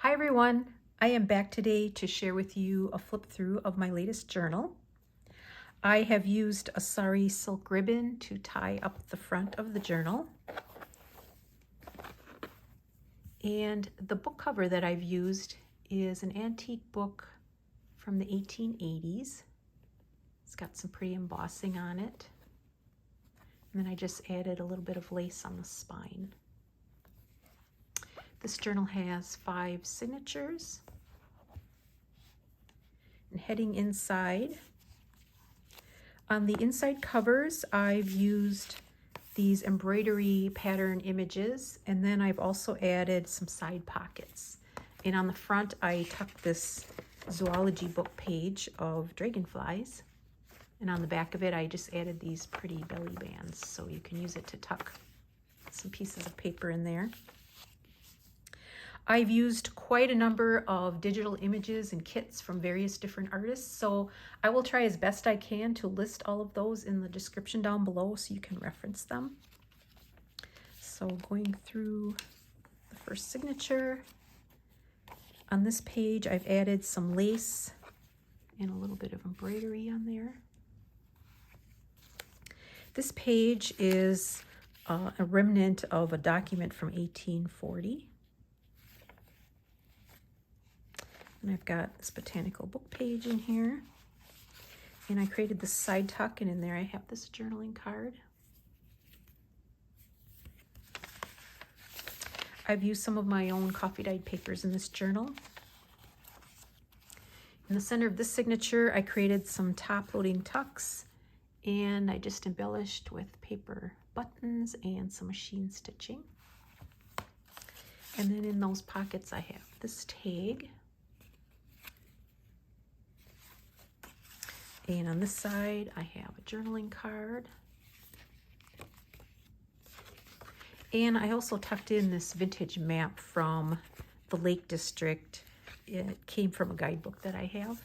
Hi everyone, I am back today to share with you a flip through of my latest journal. I have used a sari silk ribbon to tie up the front of the journal. And the book cover that I've used is an antique book from the 1880s. It's got some pretty embossing on it. And then I just added a little bit of lace on the spine. This journal has 5 signatures. And heading inside, on the inside covers, I've used these embroidery pattern images, and then I've also added some side pockets. And on the front, I tucked this zoology book page of dragonflies. And on the back of it, I just added these pretty belly bands, so you can use it to tuck some pieces of paper in there. I've used quite a number of digital images and kits from various different artists, so I will try as best I can to list all of those in the description down below so you can reference them. So going through the first signature, on this page I've added some lace and a little bit of embroidery on there. This page is a remnant of a document from 1840. And I've got this botanical book page in here. And I created this side tuck, and in there I have this journaling card. I've used some of my own coffee dyed papers in this journal. In the center of this signature, I created some top loading tucks, and I just embellished with paper buttons and some machine stitching. And then in those pockets I have this tag. And on this side, I have a journaling card. And I also tucked in this vintage map from the Lake District. It came from a guidebook that I have.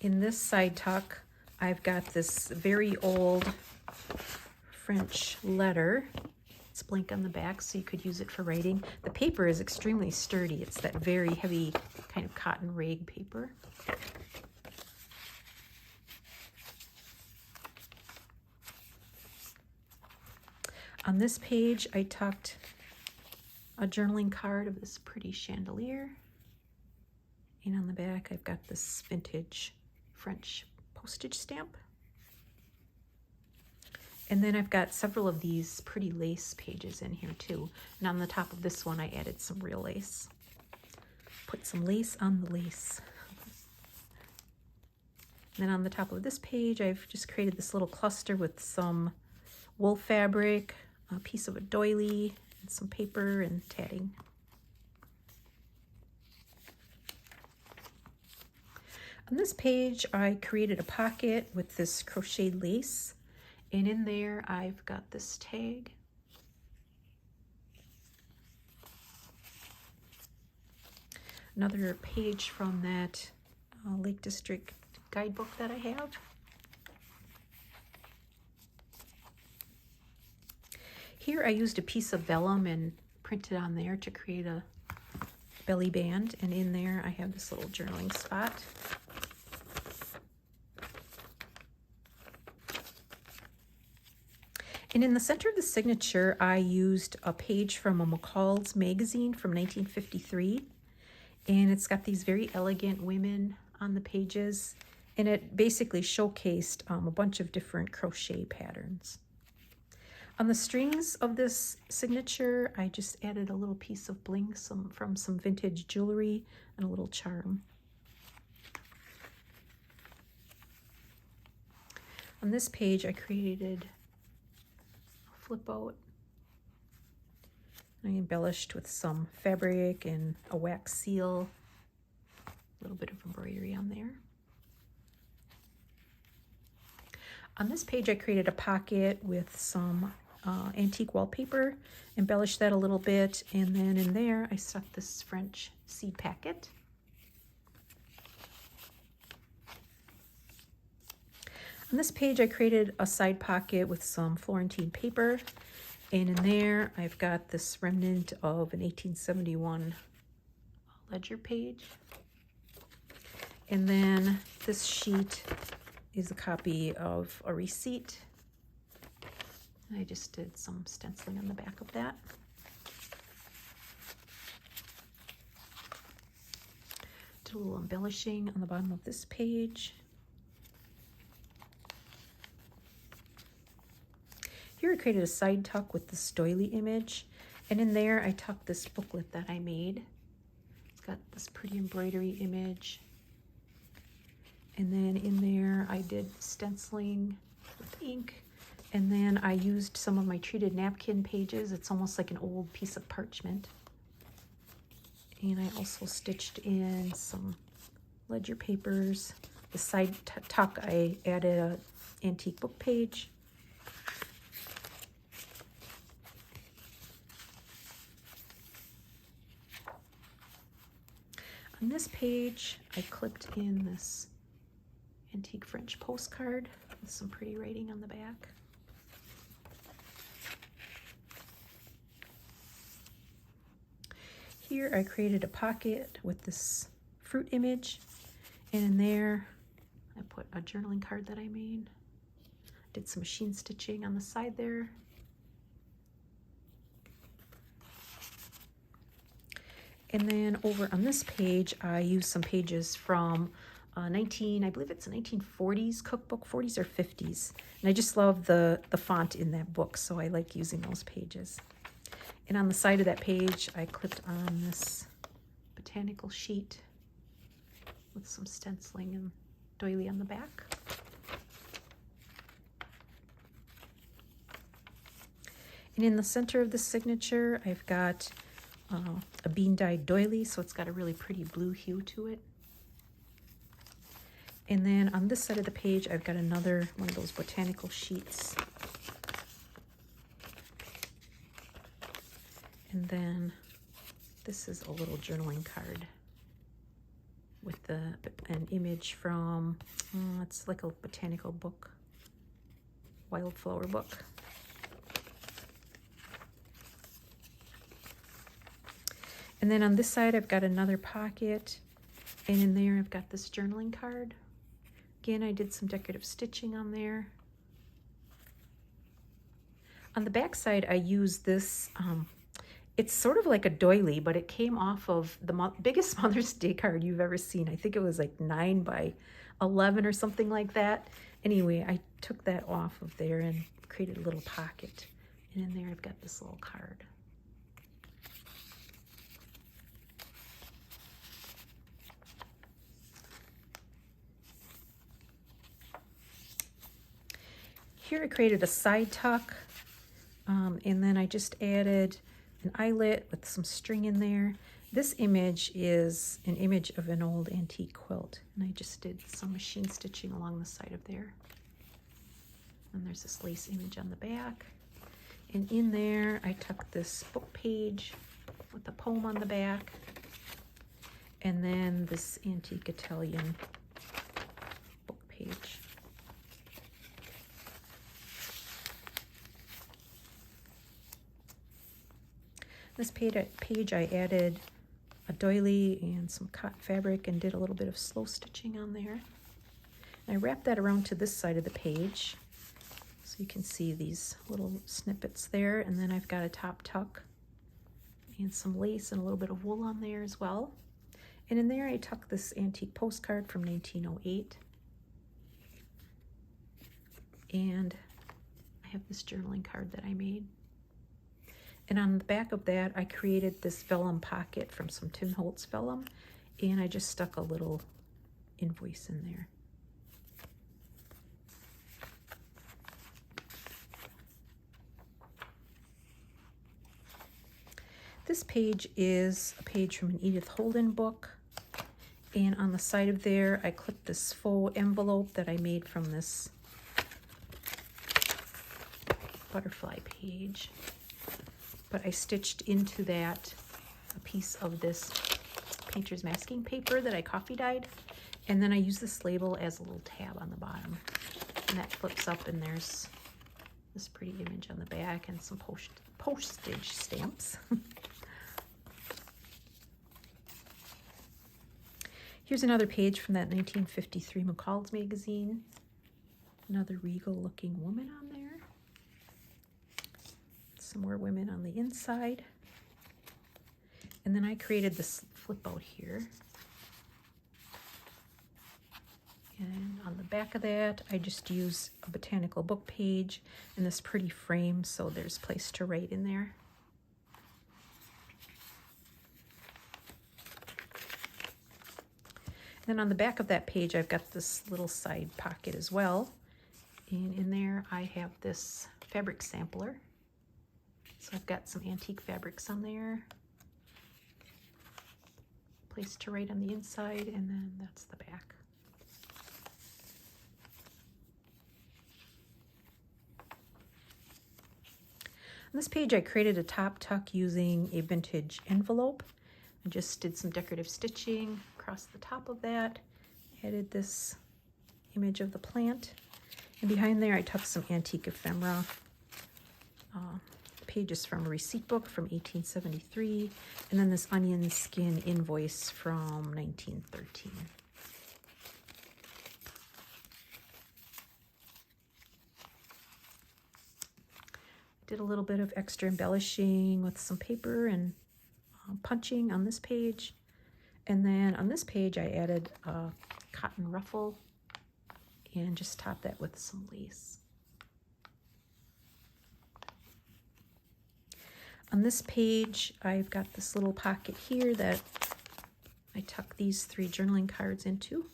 In this side tuck, I've got this very old French letter. It's blank on the back, so you could use it for writing. The paper is extremely sturdy. It's that very heavy kind of cotton rag paper. On this page, I tucked a journaling card of this pretty chandelier. And on the back, I've got this vintage French postage stamp. And then I've got several of these pretty lace pages in here too. And on the top of this one, I added some real lace. Put some lace on the lace. And then on the top of this page, I've just created this little cluster with some wool fabric, a piece of a doily, and some paper and tatting. On this page, I created a pocket with this crocheted lace. And in there, I've got this tag. Another page from that Lake District guidebook that I have. Here I used a piece of vellum and printed on there to create a belly band. And in there, I have this little journaling spot. And in the center of the signature, I used a page from a McCall's magazine from 1953. And it's got these very elegant women on the pages. And it basically showcased a bunch of different crochet patterns. On the strings of this signature, I just added a little piece of bling from some vintage jewelry and a little charm. On this page, I created flip out. I embellished with some fabric and a wax seal, a little bit of embroidery on there. On this page, I created a pocket with some antique wallpaper, embellished that a little bit, and then in there I stuck this French seed packet. On this page, I created a side pocket with some Florentine paper, And in there, I've got this remnant of an 1871 ledger page. And then this sheet is a copy of a receipt. I just did some stenciling on the back of that. Did a little embellishing on the bottom of this page. Here I created a side tuck with this doily image, and in there I tucked this booklet that I made. It's got this pretty embroidery image, and then in there I did stenciling with ink, and then I used some of my treated napkin pages. It's almost like an old piece of parchment. And I also stitched in some ledger papers. The side tuck, I added an antique book page. On this page, I clipped in this antique French postcard with some pretty writing on the back. Here I created a pocket with this fruit image, and in there I put a journaling card that I made. Did some machine stitching on the side there. And then over on this page, I used some pages from I believe it's a 1940s cookbook, 40s or 50s. And I just love the font in that book, so I like using those pages. And on the side of that page, I clipped on this botanical sheet with some stenciling and doily on the back. And in the center of the signature, I've got a bean dyed doily, so it's got a really pretty blue hue to it. And then on this side of the page, I've got another one of those botanical sheets. And then this is a little journaling card with an image from, it's like a botanical book, wildflower book. And then on this side, I've got another pocket, and in there I've got this journaling card. Again, I did some decorative stitching on there. On the back side, I used this, it's sort of like a doily, but it came off of the biggest Mother's Day card you've ever seen. I think it was like 9 by 11 or something like that. Anyway, I took that off of there and created a little pocket. And in there I've got this little card. Here I created a side tuck, and then I just added an eyelet with some string in there. This image is an image of an old antique quilt, and I just did some machine stitching along the side of there. And there's this lace image on the back. And in there, I tucked this book page with a poem on the back, and then this antique Italian book page. This page I added a doily and some cotton fabric and did a little bit of slow stitching on there. And I wrapped that around to this side of the page so you can see these little snippets there. And then I've got a top tuck and some lace and a little bit of wool on there as well. And in there I tucked this antique postcard from 1908. And I have this journaling card that I made. And on the back of that, I created this vellum pocket from some Tim Holtz vellum, and I just stuck a little invoice in there. This page is a page from an Edith Holden book, and on the side of there, I clipped this faux envelope that I made from this butterfly page. But I stitched into that a piece of this painter's masking paper that I coffee dyed, and then I used this label as a little tab on the bottom, and that flips up, and there's this pretty image on the back and some postage stamps. Here's another page from that 1953 McCall's magazine. Another regal looking woman on there. Some more women on the inside. And then I created this flip out here. And on the back of that, I just use a botanical book page and this pretty frame, so there's place to write in there. Then on the back of that page, I've got this little side pocket as well. And in there, I have this fabric sampler. So I've got some antique fabrics on there. Place to write on the inside, and then that's the back. On this page, I created a top tuck using a vintage envelope. I just did some decorative stitching across the top of that, added this image of the plant, and behind there I tucked some antique ephemera. Pages from a receipt book from 1873, and then this onion skin invoice from 1913. Did a little bit of extra embellishing with some paper and punching on this page. And then on this page, I added a cotton ruffle and just topped that with some lace. On this page, I've got this little pocket here that I tuck these 3 journaling cards into.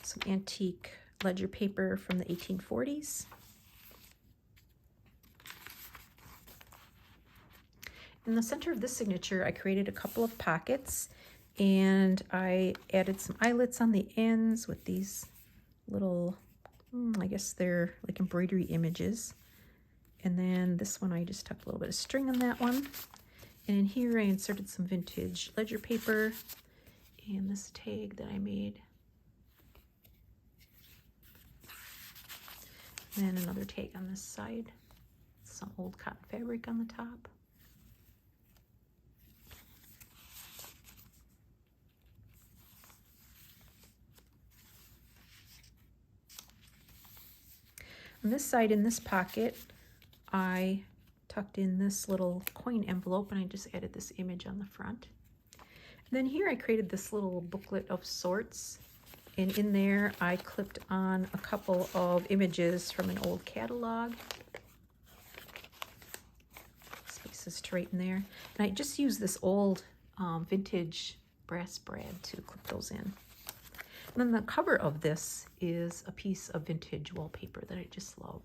Some antique ledger paper from the 1840s. In the center of this signature, I created a couple of pockets, and I added some eyelets on the ends with these little, I guess they're like embroidery images. And then this one, I just tucked a little bit of string on that one. And in here, I inserted some vintage ledger paper and this tag that I made. And then another tag on this side. Some old cotton fabric on the top. On this side, in this pocket, I tucked in this little coin envelope and I just added this image on the front. And then here I created this little booklet of sorts. And in there, I clipped on a couple of images from an old catalog. Spaces to write in there. And I just used this old vintage brass brad to clip those in. And then the cover of this is a piece of vintage wallpaper that I just love.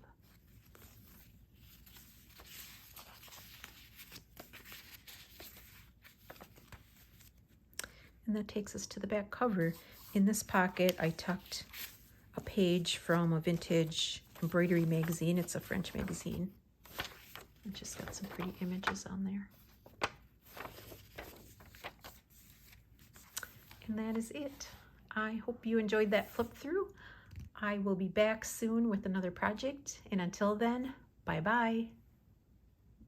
And that takes us to the back cover. In this pocket, I tucked a page from a vintage embroidery magazine. It's a French magazine. It just got some pretty images on there. And that is it. I hope you enjoyed that flip through. I will be back soon with another project. And until then, bye-bye.